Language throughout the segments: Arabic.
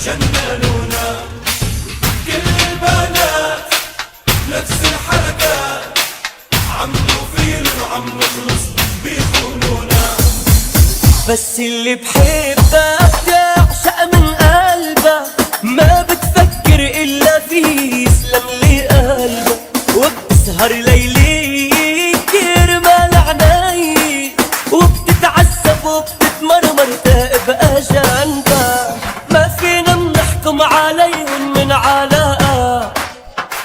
جننونا. كل البنات نفس الحركات، عم نطير وعم نخلص بيخونونا. بس اللي بحبك تعشق من قلبك، ما بتفكر إلا فيه، يسلم لي قلبك. وبتسهر ليلي كرمال عيني، وبتتعذب وبتتمرمر تبقى جنبك. ما فينا بنحكم عليهم من علاقة،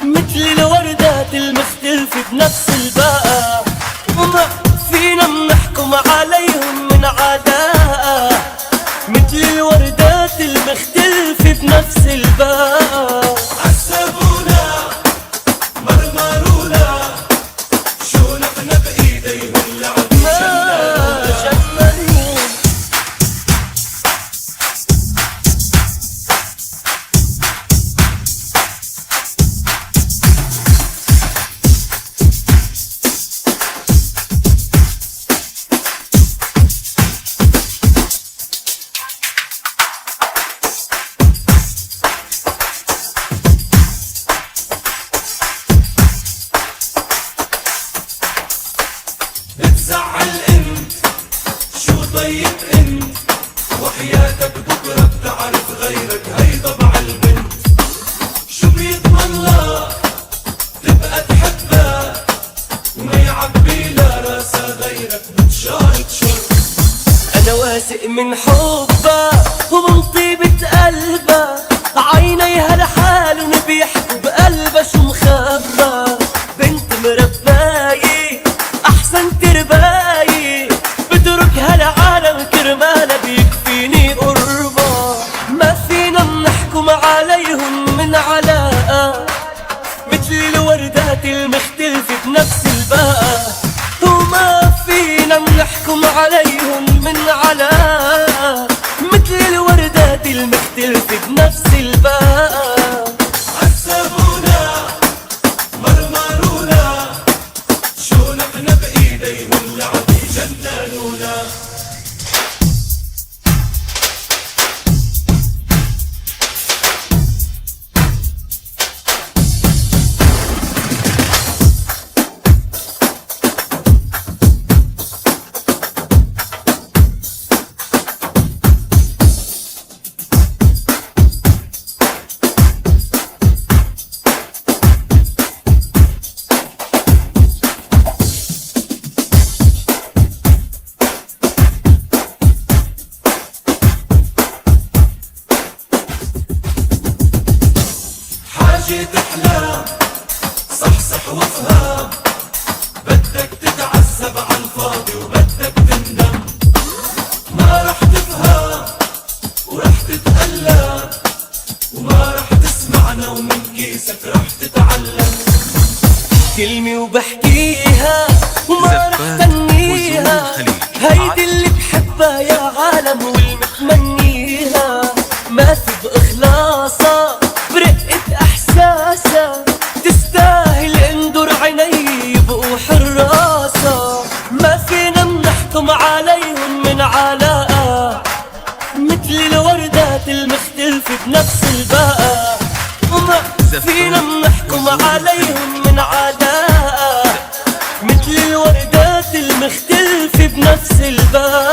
مثل الوردات المختلفة بنفس الباقة. وما فينا بنحكم عليهم من عداء، مثل الوردات المختلفة بنفس الباقة. عذبونا مرمرونا، شو نحن بإيديهم لعبوا جننونا. بتزعل انت، شو طيب انت، وحياتك بكرة بتعرف غيرك هي طبع البنت. شو بيضمن لك تبقى تحبها، وما يعبي لا راسها غيرك بتشارك شرب. أنا واثق من حبك ومن طيبة قلبك، عينيها لحالهم بيحكوا بقلبها شو مخبى. بنت مرباية أحسن ترباية، بتركها لعالم كرمالها بيكفيني قربة. ما فينا بنحكم عليهم من علاقة، مثل الوردات المختلفة بنفس الباقة. وما فينا بنحكم عليهم من علاقة، مثل الوردات المختلفة بنفس الباقة. عذبونا مرمرونا، شو نحن بإيديهم لعبوا جننونا. حاجة تحلام صحصح وافهم، بدك تتعذب عالفاضي وبدك تندم. ما رح تفهم ورح تتألم، وما رح تسمعنا ومن كيسك رح تتعلم. كلمة وبحكيها وما رح تنيها، هيدي اللي بحبها يا عالم والمتمنيها. ما في بإخلاصها برقة احساسها، تستاهل انظر عيني يبقوا حراسة. ما فينا بنحكم عليهم من علاقة، مثل الوردات المختلفة بنفس الباقة. وما فينا بنحكم عليهم من عداء، مثل الوردات المختلفة بنفس الباقة.